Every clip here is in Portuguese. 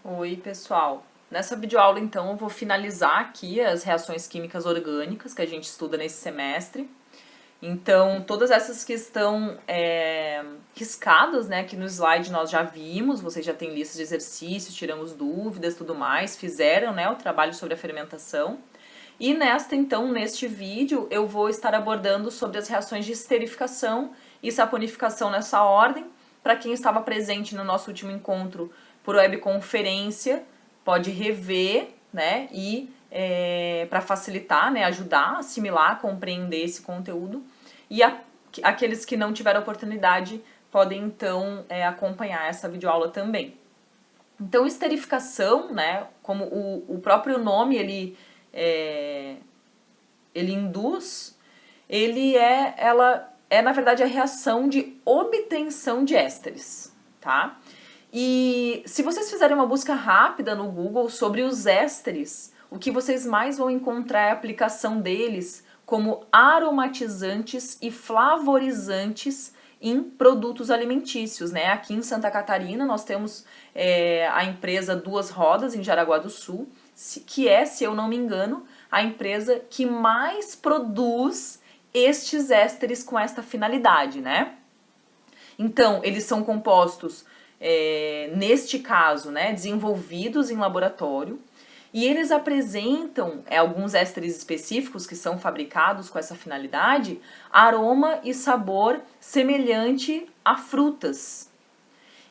Oi, pessoal. Nessa videoaula, então, eu vou finalizar aqui as reações químicas orgânicas que a gente estuda nesse semestre. Então, todas essas que estão riscadas, né, aqui no slide nós já vimos, vocês já têm listas de exercícios, tiramos dúvidas, tudo mais, fizeram, né, o trabalho sobre a fermentação. E neste vídeo, eu vou estar abordando sobre as reações de esterificação e saponificação nessa ordem. Para quem estava presente no nosso último encontro por webconferência, pode rever, né, e para facilitar, né, ajudar a assimilar, compreender esse conteúdo. E aqueles que não tiveram oportunidade podem, então, acompanhar essa videoaula também. Então, esterificação, né, como o próprio nome ele induz, ela é na verdade a reação de obtenção de ésteres, tá? E se vocês fizerem uma busca rápida no Google sobre os ésteres, o que vocês mais vão encontrar é a aplicação deles como aromatizantes e flavorizantes em produtos alimentícios, né? Aqui em Santa Catarina nós temos a empresa Duas Rodas, em Jaraguá do Sul, que é, se eu não me engano, a empresa que mais produz estes ésteres com esta finalidade, né? Então, eles são compostos, neste caso, né, desenvolvidos em laboratório, e eles apresentam alguns ésteres específicos que são fabricados com essa finalidade, aroma e sabor semelhante a frutas.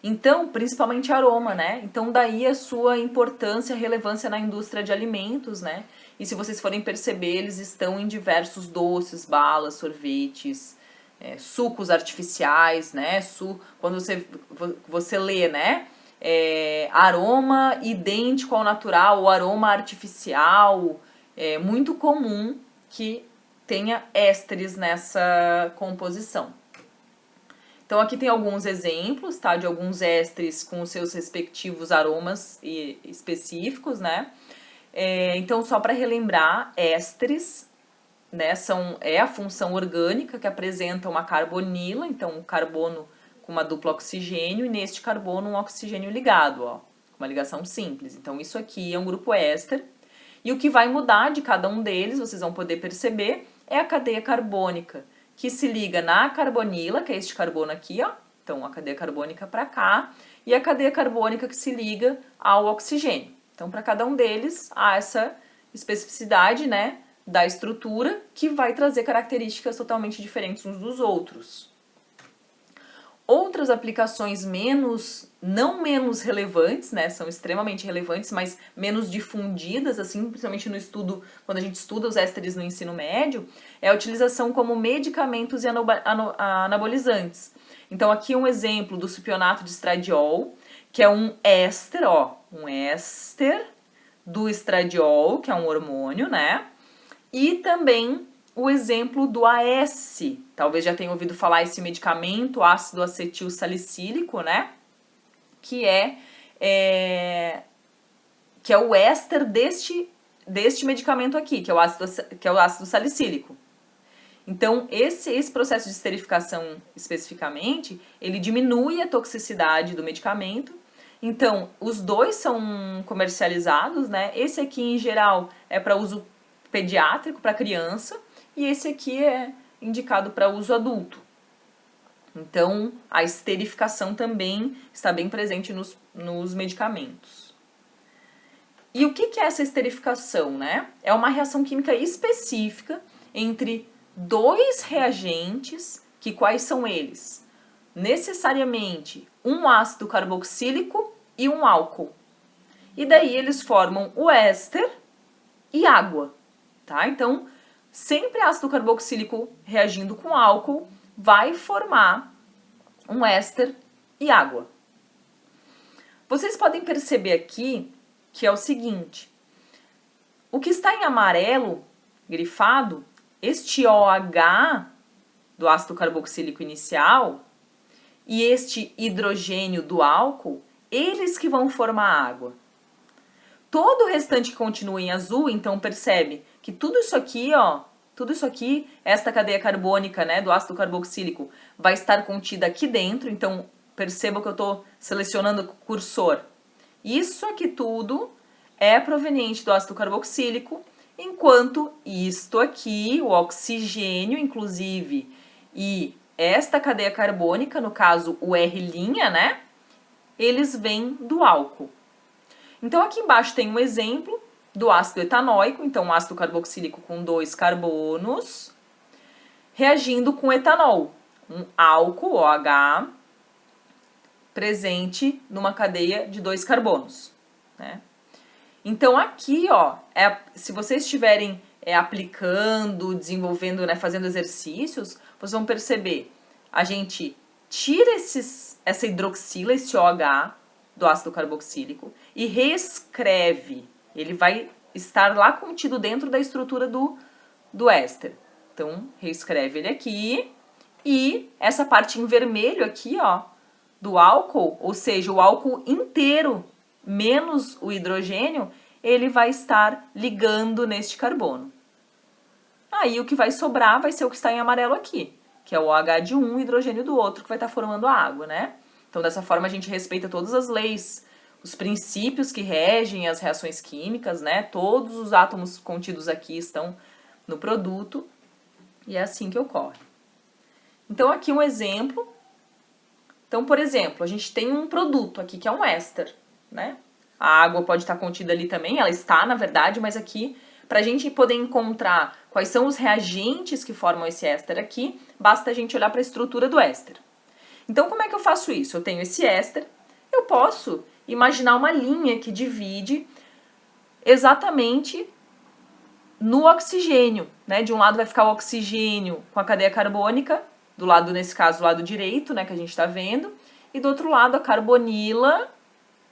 Então, principalmente aroma, né? Então, daí a sua importância, relevância na indústria de alimentos, né? E se vocês forem perceber, eles estão em diversos doces, balas, sorvetes, sucos artificiais, né? Quando você lê, né? Aroma idêntico ao natural ou aroma artificial, é muito comum que tenha ésteres nessa composição. Então aqui tem alguns exemplos, tá, de alguns ésteres com os seus respectivos aromas específicos, né? Então só para relembrar, ésteres, né, é a função orgânica que apresenta uma carbonila, então um carbono com uma dupla oxigênio, e neste carbono um oxigênio ligado, ó, uma ligação simples. Então isso aqui é um grupo éster, e o que vai mudar de cada um deles, vocês vão poder perceber, é a cadeia carbônica, que se liga na carbonila, que é este carbono aqui, ó, então a cadeia carbônica para cá, e a cadeia carbônica que se liga ao oxigênio. Então para cada um deles há essa especificidade, né, da estrutura, que vai trazer características totalmente diferentes uns dos outros. Outras aplicações não menos relevantes, né, são extremamente relevantes, mas menos difundidas, assim, principalmente no estudo, quando a gente estuda os ésteres no ensino médio, é a utilização como medicamentos e anabolizantes. Então aqui um exemplo do supionato de estradiol, que é um éster, ó, um éster do estradiol, que é um hormônio, né, e também o exemplo do AS, talvez já tenha ouvido falar esse medicamento, ácido acetil salicílico, né? Que é o éster deste medicamento aqui, que é o ácido salicílico. Então, esse processo de esterificação especificamente, ele diminui a toxicidade do medicamento. Então, os dois são comercializados, né? Esse aqui, em geral, é para uso pediátrico, para criança, e esse aqui é indicado para uso adulto. Então, a esterificação também está bem presente nos medicamentos. E o que é essa esterificação, né? É uma reação química específica entre dois reagentes, que quais são eles? Necessariamente um ácido carboxílico e um álcool. E daí eles formam o éster e água, tá? Então, sempre ácido carboxílico reagindo com álcool vai formar um éster e água. Vocês podem perceber aqui que é o seguinte, o que está em amarelo, grifado, este OH do ácido carboxílico inicial e este hidrogênio do álcool, eles que vão formar água. Todo o restante que continua em azul, então percebe que tudo isso aqui, ó, esta cadeia carbônica, né, do ácido carboxílico, vai estar contida aqui dentro, então perceba que eu estou selecionando o cursor. Isso aqui tudo é proveniente do ácido carboxílico, enquanto isto aqui, o oxigênio, inclusive, e esta cadeia carbônica, no caso o R', né? Eles vêm do álcool. Então, aqui embaixo tem um exemplo do ácido etanóico, então um ácido carboxílico com 2 carbonos, reagindo com etanol, um álcool, OH, presente numa cadeia de 2 carbonos, né? Então, aqui, ó, se vocês estiverem aplicando, desenvolvendo, né, fazendo exercícios, vocês vão perceber, a gente tira essa hidroxila, esse OH, do ácido carboxílico e reescreve. Ele vai estar lá contido dentro da estrutura do éster. Então, reescreve ele aqui e essa parte em vermelho aqui, ó, do álcool, ou seja, o álcool inteiro menos o hidrogênio, ele vai estar ligando neste carbono. Aí o que vai sobrar vai ser o que está em amarelo aqui, que é o OH de um, hidrogênio do outro, que vai estar formando a água, né? Então, dessa forma, a gente respeita todas as leis, os princípios que regem as reações químicas, né? Todos os átomos contidos aqui estão no produto e é assim que ocorre. Então, aqui um exemplo. Então, por exemplo, a gente tem um produto aqui que é um éster, né? A água pode estar contida ali também, ela está, na verdade, mas aqui, para a gente poder encontrar quais são os reagentes que formam esse éster aqui, basta a gente olhar para a estrutura do éster. Então, como é que eu faço isso? Eu tenho esse éster, eu posso imaginar uma linha que divide exatamente no oxigênio, né? De um lado vai ficar o oxigênio com a cadeia carbônica, do lado, nesse caso, do lado direito, né, que a gente está vendo, e do outro lado a carbonila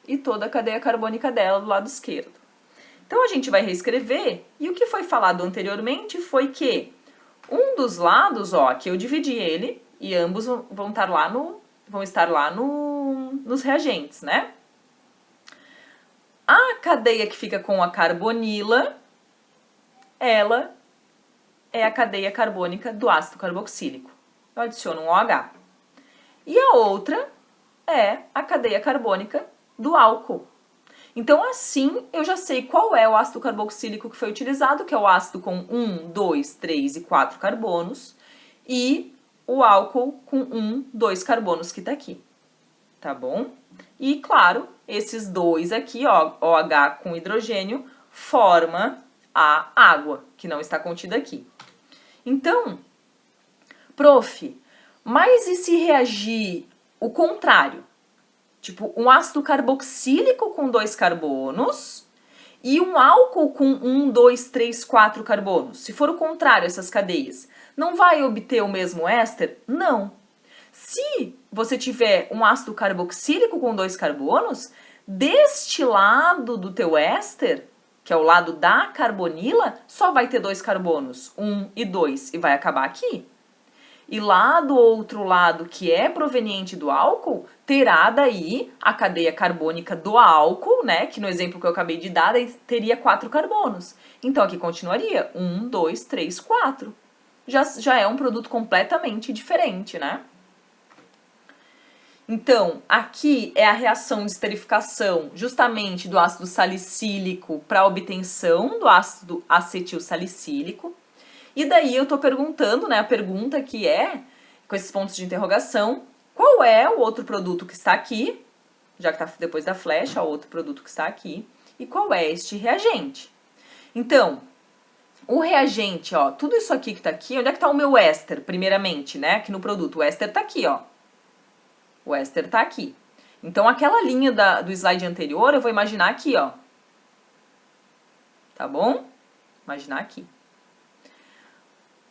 e toda a cadeia carbônica dela do lado esquerdo. Então, a gente vai reescrever, e o que foi falado anteriormente foi que um dos lados, ó, aqui eu dividi ele, e ambos vão estar lá nos reagentes, né? A cadeia que fica com a carbonila, ela é a cadeia carbônica do ácido carboxílico. Eu adiciono um OH. E a outra é a cadeia carbônica do álcool. Então, assim, eu já sei qual é o ácido carboxílico que foi utilizado, que é o ácido com 1, 2, 3 e 4 carbonos, e o álcool com 1, 2 carbonos que está aqui. Tá bom? E, claro, esses dois aqui, ó, OH com hidrogênio, forma a água, que não está contida aqui. Então, prof, mas e se reagir o contrário? Tipo, um ácido carboxílico com 2 carbonos e um álcool com 1, 2, 3, 4 carbonos. Se for o contrário, essas cadeias, não vai obter o mesmo éster? Não. Se você tiver um ácido carboxílico com 2 carbonos, deste lado do teu éster, que é o lado da carbonila, só vai ter 2 carbonos, 1 e 2, e vai acabar aqui. E lá do outro lado, que é proveniente do álcool, terá daí a cadeia carbônica do álcool, né? Que no exemplo que eu acabei de dar, teria 4 carbonos. Então, aqui continuaria 1, 2, 3, 4. Já é um produto completamente diferente, né? Então, aqui é a reação de esterificação justamente do ácido salicílico para a obtenção do ácido acetilsalicílico. E daí eu tô perguntando, né, a pergunta que é, com esses pontos de interrogação, qual é o outro produto que está aqui, já que tá depois da flecha, o outro produto que está aqui, e qual é este reagente? Então, o reagente, ó, tudo isso aqui que tá aqui, onde é que tá o meu éster, primeiramente, né, aqui no produto? O éster tá aqui, ó. O éster tá aqui. Então, aquela linha do slide anterior, eu vou imaginar aqui, ó. Tá bom? Imaginar aqui.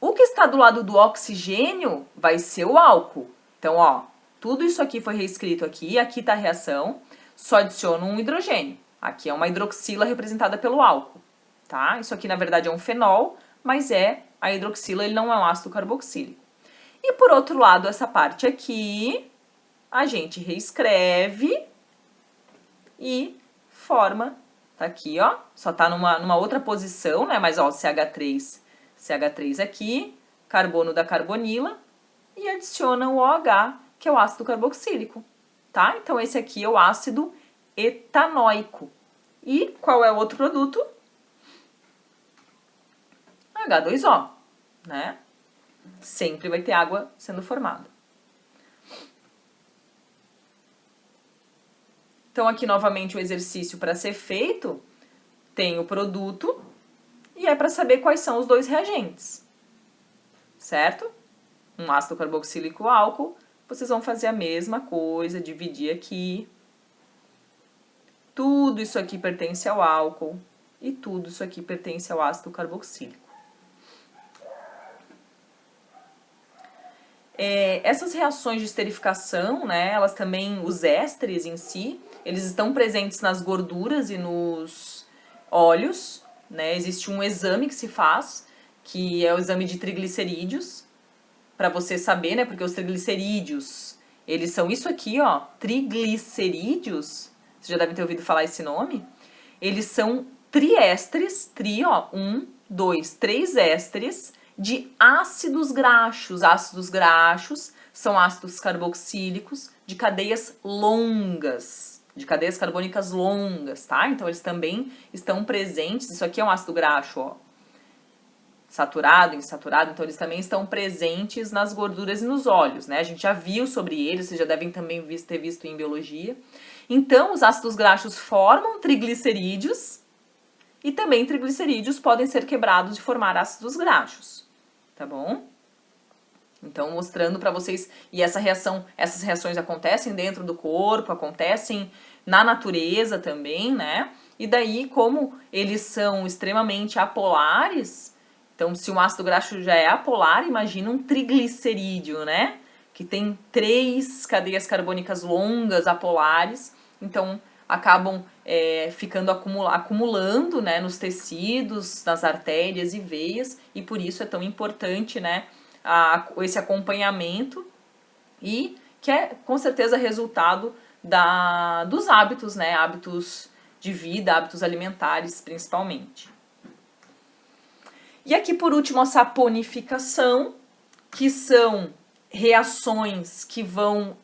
O que está do lado do oxigênio vai ser o álcool. Então, ó, tudo isso aqui foi reescrito aqui tá a reação, só adiciono um hidrogênio. Aqui é uma hidroxila representada pelo álcool, tá? Isso aqui, na verdade, é um fenol, mas a hidroxila, ele não é um ácido carboxílico. E, por outro lado, essa parte aqui, a gente reescreve e forma, tá aqui, ó, só tá numa outra posição, né? Mas, ó, CH3 aqui, carbono da carbonila, e adiciona o OH, que é o ácido carboxílico, tá? Então, esse aqui é o ácido etanóico. E qual é o outro produto? H2O, né? Sempre vai ter água sendo formada. Então, aqui novamente o exercício para ser feito tem o produto e é para saber quais são os dois reagentes, certo? Um ácido carboxílico álcool, vocês vão fazer a mesma coisa, dividir aqui. Tudo isso aqui pertence ao álcool e tudo isso aqui pertence ao ácido carboxílico. Essas reações de esterificação, né, elas também, os ésteres em si, eles estão presentes nas gorduras e nos óleos, né? Existe um exame que se faz, que é o exame de triglicerídeos, para você saber, né, porque os triglicerídeos, eles são isso aqui, ó, triglicerídeos, vocês já devem ter ouvido falar esse nome, eles são triésteres, ó, 1, 2, 3 ésteres, de ácidos graxos. Ácidos graxos são ácidos carboxílicos de cadeias longas, de cadeias carbônicas longas, tá? Então, eles também estão presentes. Isso aqui é um ácido graxo, ó, saturado, insaturado. Então, eles também estão presentes nas gorduras e nos óleos, né? A gente já viu sobre eles, vocês já devem também ter visto em biologia. Então, os ácidos graxos formam triglicerídeos e também triglicerídeos podem ser quebrados e formar ácidos graxos. Tá bom? Então, mostrando para vocês, e essas reações acontecem dentro do corpo, acontecem na natureza também, né? E daí, como eles são extremamente apolares, então se um ácido graxo já é apolar, imagina um triglicerídeo, né? Que tem 3 cadeias carbônicas longas apolares, então acabam ficando acumulando, né, nos tecidos, nas artérias e veias, e por isso é tão importante, né, esse acompanhamento, e que é com certeza resultado dos hábitos, né, hábitos de vida, hábitos alimentares principalmente. E aqui por último a saponificação, que são reações que vão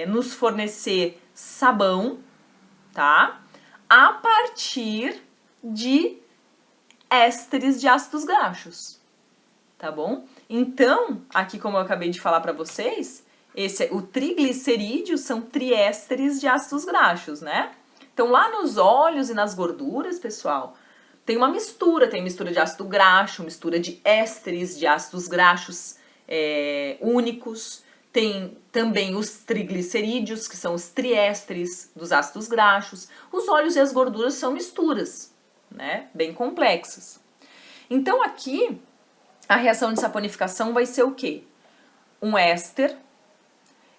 nos fornecer sabão, tá? A partir de ésteres de ácidos graxos, tá bom? Então, aqui como eu acabei de falar para vocês, o triglicerídeo são triésteres de ácidos graxos, né? Então, lá nos óleos e nas gorduras, pessoal, tem uma mistura, tem mistura de ácido graxo, mistura de ésteres de ácidos graxos únicos. Tem também os triglicerídeos, que são os triésteres dos ácidos graxos. Os óleos e as gorduras são misturas, né? Bem complexas. Então, aqui, a reação de saponificação vai ser o quê? Um éster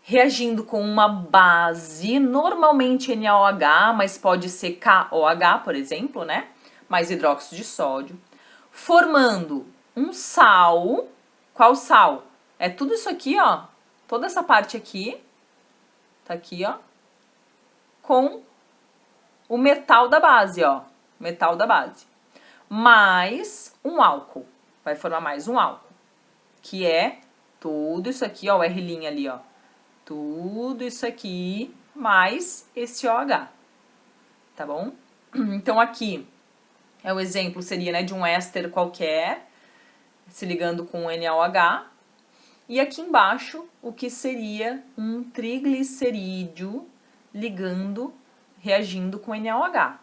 reagindo com uma base, normalmente NaOH, mas pode ser KOH, por exemplo, né? Mais hidróxido de sódio, formando um sal. Qual sal? É tudo isso aqui, ó. Toda essa parte aqui, tá aqui, ó, com o metal da base, ó, metal da base, mais um álcool, vai formar mais um álcool, que é tudo isso aqui, ó, o R' ali, ó, tudo isso aqui, mais esse OH, tá bom? Então, aqui, o exemplo seria, né, de um éster qualquer, se ligando com NaOH, e aqui embaixo, o que seria um triglicerídeo reagindo com NaOH.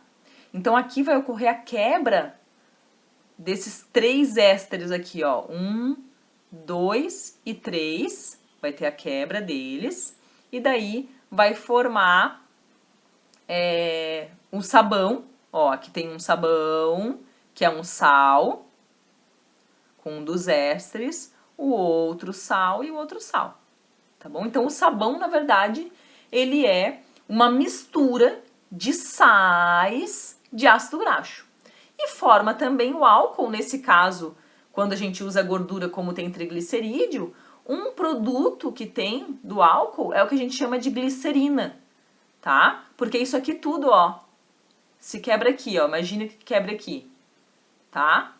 Então, aqui vai ocorrer a quebra desses 3 ésteres aqui, ó. 1, 2 e 3. Vai ter a quebra deles. E daí vai formar um sabão. Ó, aqui tem um sabão, que é um sal, com um dos ésteres, o outro sal e o outro sal, tá bom? Então, o sabão, na verdade, ele é uma mistura de sais de ácido graxo. E forma também o álcool, nesse caso, quando a gente usa gordura como tem triglicerídeo, um produto que tem do álcool é o que a gente chama de glicerina, tá? Porque isso aqui tudo, ó, se quebra aqui, ó, imagina que quebra aqui, tá?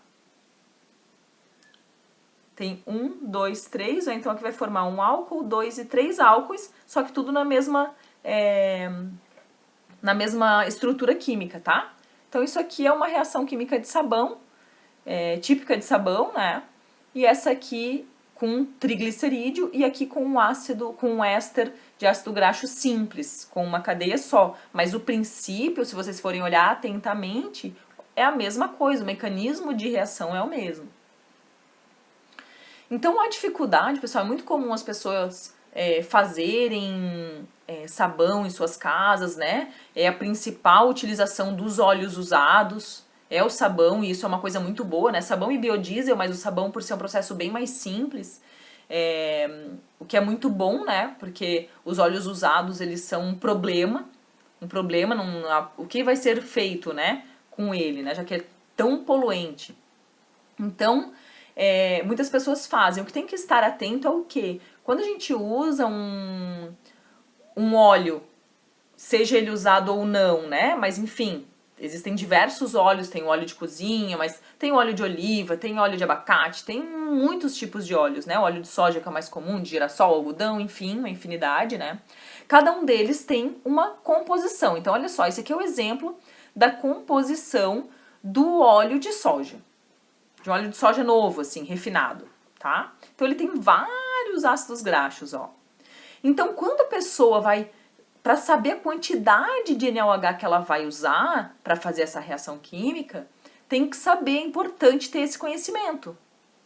Tem 1, 2, 3, então aqui vai formar um álcool, 2 e 3 álcoois, só que tudo na mesma na mesma estrutura química, tá? Então isso aqui é uma reação química de sabão, típica de sabão, né? E essa aqui com triglicerídeo e aqui com um ácido, com um éster de ácido graxo simples, com uma cadeia só. Mas o princípio, se vocês forem olhar atentamente, é a mesma coisa, o mecanismo de reação é o mesmo. Então a dificuldade, pessoal, é muito comum as pessoas fazerem sabão em suas casas, né? É a principal utilização dos óleos usados, é o sabão, e isso é uma coisa muito boa, né? Sabão e biodiesel, mas o sabão por ser um processo bem mais simples, o que é muito bom, né? Porque os óleos usados, eles são um problema, o que vai ser feito, né, com ele, né? Já que é tão poluente. Então, muitas pessoas fazem. O que tem que estar atento é o quê? Quando a gente usa um óleo, seja ele usado ou não, né? Mas enfim, existem diversos óleos, tem óleo de cozinha, mas tem óleo de oliva, tem óleo de abacate, tem muitos tipos de óleos, né? O óleo de soja que é o mais comum, de girassol, algodão, enfim, uma infinidade, né? Cada um deles tem uma composição. Então, olha só, esse aqui é o exemplo da composição do óleo de soja. De um óleo de soja novo, assim, refinado, tá? Então ele tem vários ácidos graxos, ó. Então quando a pessoa vai, para saber a quantidade de NaOH que ela vai usar para fazer essa reação química, tem que saber, é importante ter esse conhecimento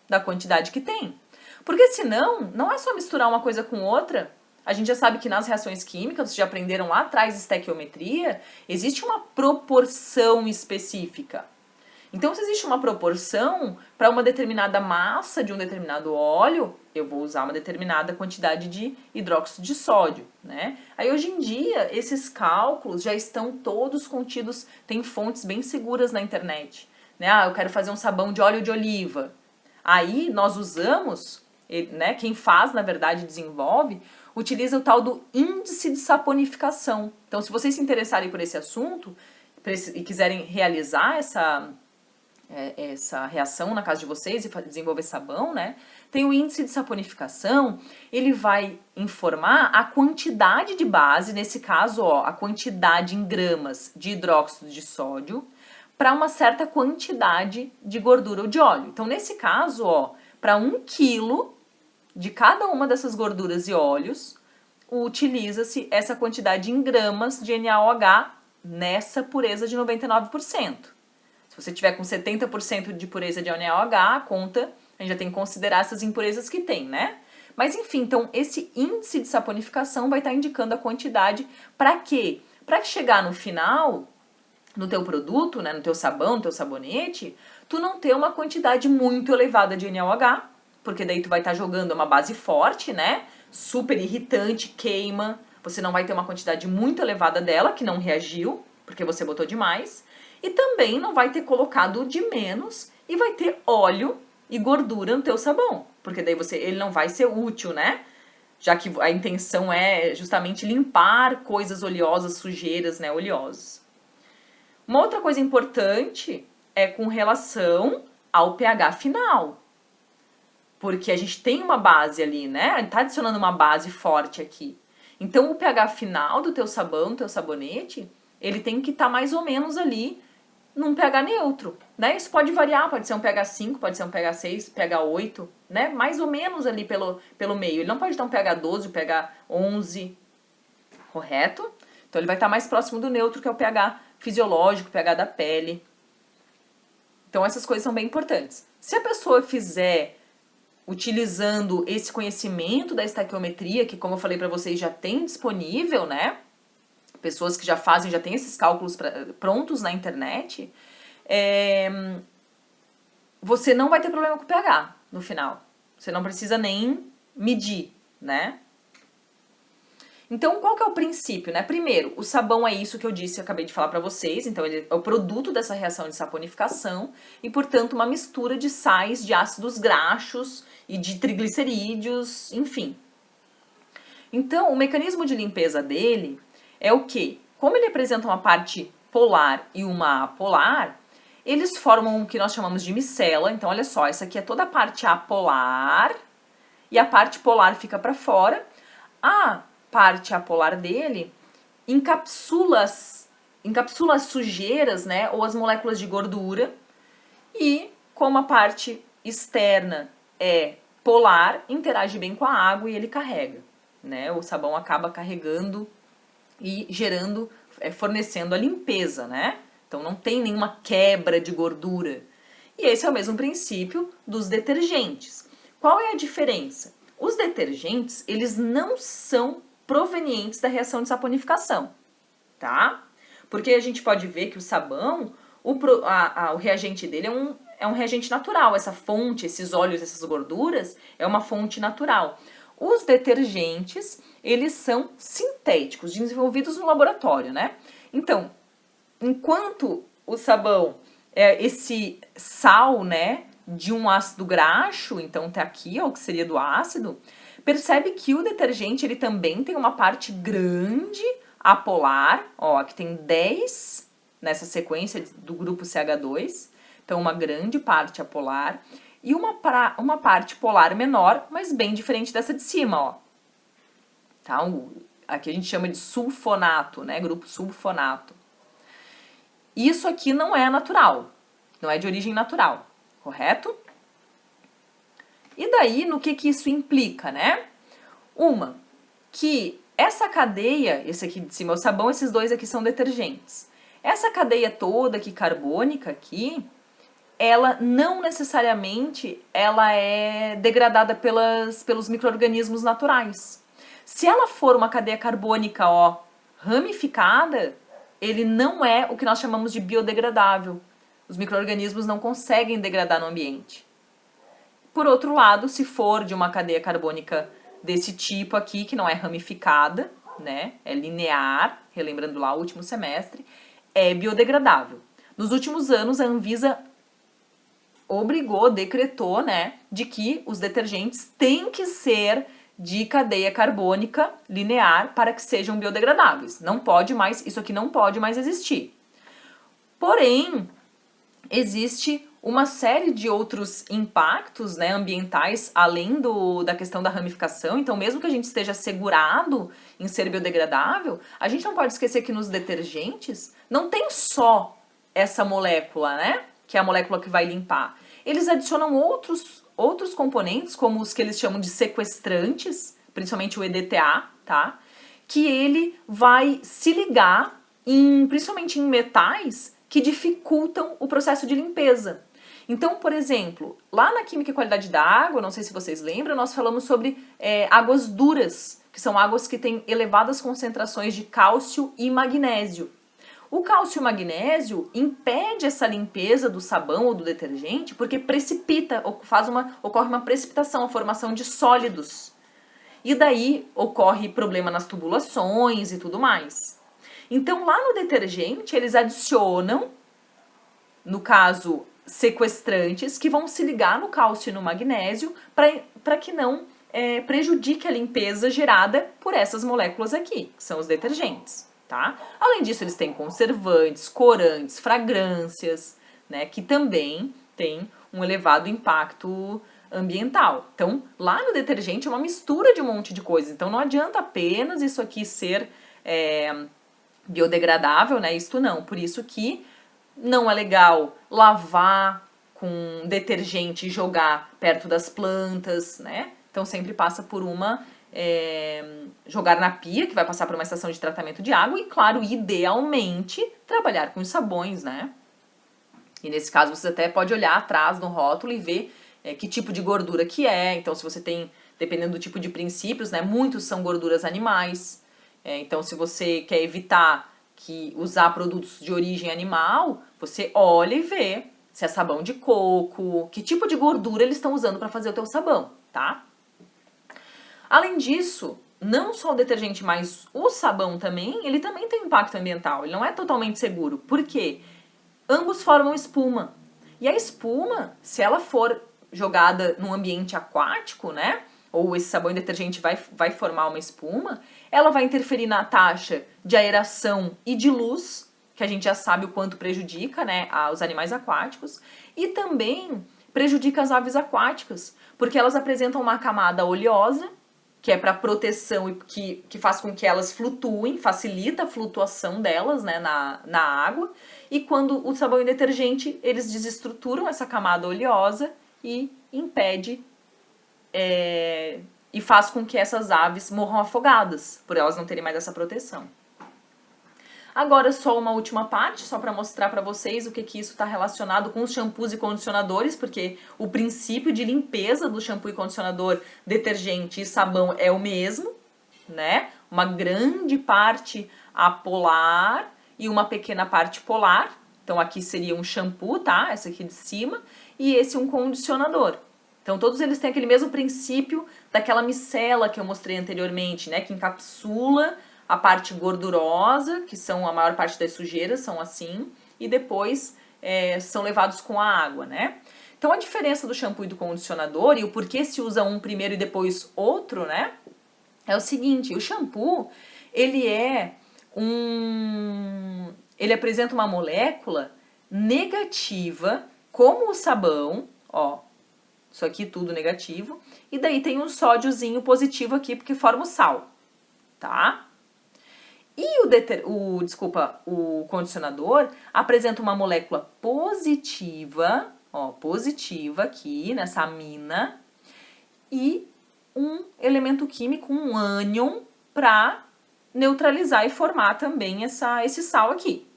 da quantidade que tem. Porque senão, não é só misturar uma coisa com outra. A gente já sabe que nas reações químicas, vocês já aprenderam lá atrás de estequiometria, existe uma proporção específica. Então, se existe uma proporção, para uma determinada massa de um determinado óleo, eu vou usar uma determinada quantidade de hidróxido de sódio, né? Aí, hoje em dia, esses cálculos já estão todos contidos, tem fontes bem seguras na internet, né? Ah, eu quero fazer um sabão de óleo de oliva. Aí, nós usamos, né, quem faz, na verdade, desenvolve, utiliza o tal do índice de saponificação. Então, se vocês se interessarem por esse assunto e quiserem realizar essa reação na casa de vocês e desenvolver sabão, né? Tem o índice de saponificação, ele vai informar a quantidade de base, nesse caso, ó, a quantidade em gramas de hidróxido de sódio para uma certa quantidade de gordura ou de óleo. Então, nesse caso, ó, para 1 quilo de cada uma dessas gorduras e óleos, utiliza-se essa quantidade em gramas de NaOH nessa pureza de 99%. Se você tiver com 70% de pureza de NaOH, a conta, a gente já tem que considerar essas impurezas que tem, né? Mas enfim, então esse índice de saponificação vai estar indicando a quantidade para quê? Para chegar no final, no teu produto, né, no teu sabão, no teu sabonete, tu não ter uma quantidade muito elevada de NaOH, porque daí tu vai estar jogando uma base forte, né? Super irritante, queima. Você não vai ter uma quantidade muito elevada dela, que não reagiu, porque você botou demais. E também não vai ter colocado de menos e vai ter óleo e gordura no teu sabão, porque daí ele não vai ser útil, né? Já que a intenção é justamente limpar coisas oleosas, sujeiras, né, oleosas. Uma outra coisa importante é com relação ao pH final, porque a gente tem uma base ali, né? A gente tá adicionando uma base forte aqui. Então o pH final do teu sabão, do teu sabonete, ele tem que estar mais ou menos ali num pH neutro, né? Isso pode variar, pode ser um pH 5, pode ser um pH 6, pH 8, né? Mais ou menos ali pelo meio. Ele não pode estar um pH 12, pH 11, correto? Então ele vai estar mais próximo do neutro, que é o pH fisiológico, pH da pele. Então essas coisas são bem importantes. Se a pessoa fizer utilizando esse conhecimento da estequiometria, que como eu falei para vocês já tem disponível, né? Pessoas que já fazem, já tem esses cálculos prontos na internet, você não vai ter problema com o pH no final. Você não precisa nem medir, né? Então, qual que é o princípio, né? Primeiro, o sabão é isso que eu disse, eu acabei de falar para vocês. Então, ele é o produto dessa reação de saponificação e, portanto, uma mistura de sais, de ácidos graxos e de triglicerídeos, enfim. Então, o mecanismo de limpeza dele é o quê? Como ele apresenta uma parte polar e uma apolar, eles formam o que nós chamamos de micela. Então, olha só, essa aqui é toda a parte apolar e a parte polar fica para fora. A parte apolar dele encapsula encapsula as sujeiras, né, ou as moléculas de gordura, e como a parte externa é polar, interage bem com a água e ele carrega, né? O sabão acaba carregando e gerando, fornecendo a limpeza, né? Então não tem nenhuma quebra de gordura. E esse é o mesmo princípio dos detergentes. Qual é a diferença? Os detergentes, eles não são provenientes da reação de saponificação, tá? Porque a gente pode ver que o sabão, o reagente dele é um reagente natural. Essa fonte, esses óleos, essas gorduras, é uma fonte natural. Os detergentes, eles são sintéticos, desenvolvidos no laboratório, né? Então, enquanto o sabão é esse sal, né, de um ácido graxo, então tá aqui, ó, o que seria do ácido, percebe que o detergente, ele também tem uma parte grande apolar, ó, aqui tem 10 nessa sequência do grupo CH2, então uma grande parte apolar, e uma parte polar menor, mas bem diferente dessa de cima, ó. Tá? Aqui a gente chama de sulfonato, né, grupo sulfonato. Isso aqui não é natural, não é de origem natural, correto? E daí, no que isso implica, né? Que essa cadeia, esse aqui de cima é o sabão, esses dois aqui são detergentes. Essa cadeia toda aqui, carbônica aqui, ela não necessariamente ela é degradada pelos micro-organismos naturais. Se ela for uma cadeia carbônica, ó, ramificada, ele não é o que nós chamamos de biodegradável. Os micro-organismos não conseguem degradar no ambiente. Por outro lado, se for de uma cadeia carbônica desse tipo aqui, que não é ramificada, né, é linear, relembrando lá o último semestre, é biodegradável. Nos últimos anos, a Anvisa decretou, né, de que os detergentes têm que ser de cadeia carbônica linear para que sejam biodegradáveis. Não pode mais, isso aqui não pode mais existir. Porém, existe uma série de outros impactos, né, ambientais, além da questão da ramificação. Então, mesmo que a gente esteja assegurado em ser biodegradável, a gente não pode esquecer que nos detergentes não tem só essa molécula, né, que é a molécula que vai limpar. Eles adicionam outros componentes, como os que eles chamam de sequestrantes, principalmente o EDTA, tá? Que ele vai se ligar, principalmente em metais, que dificultam o processo de limpeza. Então, por exemplo, lá na Química e Qualidade da Água, não sei se vocês lembram, nós falamos sobre águas duras, que são águas que têm elevadas concentrações de cálcio e magnésio. O cálcio e o magnésio impede essa limpeza do sabão ou do detergente porque precipita, ocorre uma precipitação, a formação de sólidos. E daí ocorre problema nas tubulações e tudo mais. Então lá no detergente eles adicionam, no caso, sequestrantes que vão se ligar no cálcio e no magnésio para que não prejudique a limpeza gerada por essas moléculas aqui, que são os detergentes. Tá? Além disso, eles têm conservantes, corantes, fragrâncias, né, que também têm um elevado impacto ambiental. Então, lá no detergente é uma mistura de um monte de coisas. Então, não adianta apenas isso aqui ser biodegradável, né? Isto não. Por isso que não é legal lavar com detergente e jogar perto das plantas, né? Então, sempre passa por jogar na pia, que vai passar por uma estação de tratamento de água, e claro, idealmente, trabalhar com os sabões, né? E nesse caso você até pode olhar atrás no rótulo e ver que tipo de gordura que é. Então, se você tem, dependendo do tipo de princípios, né, muitos são gorduras animais. Então, se você quer evitar usar produtos de origem animal, você olha e vê se é sabão de coco, que tipo de gordura eles estão usando para fazer o teu sabão, tá? Além disso, não só o detergente, mas o sabão também, ele também tem impacto ambiental. Ele não é totalmente seguro. Por quê? Ambos formam espuma. E a espuma, se ela for jogada num ambiente aquático, né? Ou esse sabão e detergente vai formar uma espuma, ela vai interferir na taxa de aeração e de luz, que a gente já sabe o quanto prejudica, né, os animais aquáticos, e também prejudica as aves aquáticas, porque elas apresentam uma camada oleosa, que é para proteção e que faz com que elas flutuem, facilita a flutuação delas, né, na água. E quando o sabão e o detergente, eles desestruturam essa camada oleosa e impede e faz com que essas aves morram afogadas, por elas não terem mais essa proteção. Agora só uma última parte, só para mostrar para vocês o que isso está relacionado com os shampoos e condicionadores, porque o princípio de limpeza do shampoo e condicionador, detergente e sabão é o mesmo, né? Uma grande parte apolar e uma pequena parte polar. Então aqui seria um shampoo, tá? Esse aqui de cima, e esse um condicionador. Então todos eles têm aquele mesmo princípio daquela micela que eu mostrei anteriormente, né? Que encapsula a parte gordurosa, que são a maior parte das sujeiras, são assim, e depois são levados com a água, né? Então a diferença do shampoo e do condicionador, e o porquê se usa um primeiro e depois outro, né? É o seguinte, o shampoo, ele apresenta uma molécula negativa, como o sabão, ó, isso aqui tudo negativo, e daí tem um sódiozinho positivo aqui, porque forma o sal, tá? E o condicionador apresenta uma molécula positiva, ó, positiva aqui nessa amina, e um elemento químico, um ânion, para neutralizar e formar também esse sal aqui,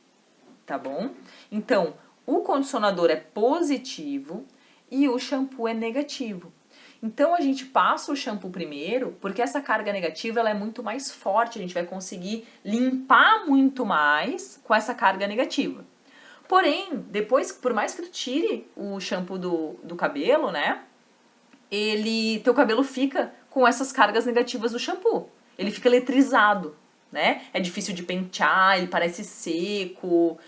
tá bom? Então, o condicionador é positivo e o shampoo é negativo. Então a gente passa o shampoo primeiro, porque essa carga negativa ela é muito mais forte, a gente vai conseguir limpar muito mais com essa carga negativa. Porém, depois, por mais que tu tire o shampoo do cabelo, né, teu cabelo fica com essas cargas negativas do shampoo. Ele fica eletrizado, né? É difícil de pentear, ele parece seco.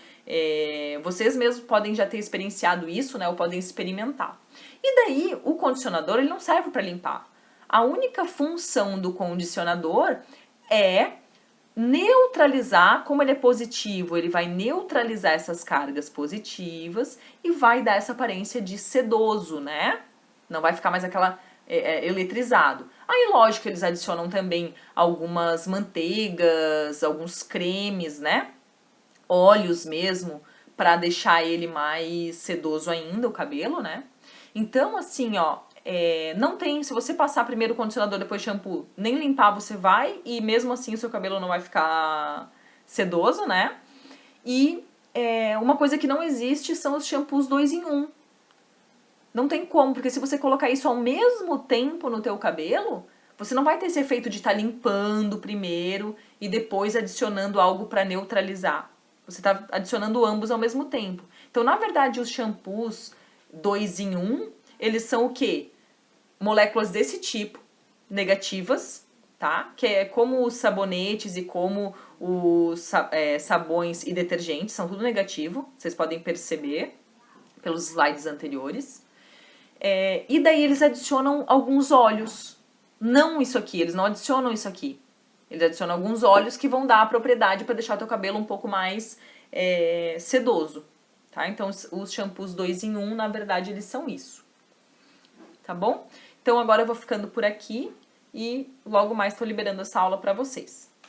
Vocês mesmos podem já ter experienciado isso, né? Ou podem experimentar. E daí, o condicionador, ele não serve para limpar. A única função do condicionador é neutralizar, como ele é positivo, ele vai neutralizar essas cargas positivas e vai dar essa aparência de sedoso, né? Não vai ficar mais aquela eletrizado. Aí, lógico, eles adicionam também algumas manteigas, alguns cremes, né? Óleos mesmo, para deixar ele mais sedoso ainda, o cabelo, né? Então, assim, ó, não tem, se você passar primeiro o condicionador, depois shampoo, nem limpar você vai, e mesmo assim o seu cabelo não vai ficar sedoso, né? E uma coisa que não existe são os shampoos 2 em 1. Não tem como, porque se você colocar isso ao mesmo tempo no teu cabelo, você não vai ter esse efeito de estar limpando primeiro e depois adicionando algo para neutralizar. Você está adicionando ambos ao mesmo tempo. Então, na verdade, os shampoos 2 em 1, eles são o quê? Moléculas desse tipo, negativas, tá? Que é como os sabonetes e como os sabões e detergentes, são tudo negativo, vocês podem perceber pelos slides anteriores. E daí eles adicionam alguns óleos. Não isso aqui, eles não adicionam isso aqui. Eles adicionam alguns óleos que vão dar a propriedade para deixar o teu cabelo um pouco mais sedoso. Tá? Então os shampoos 2 em 1, na verdade, eles são isso. Tá bom? Então agora eu vou ficando por aqui e logo mais estou liberando essa aula para vocês.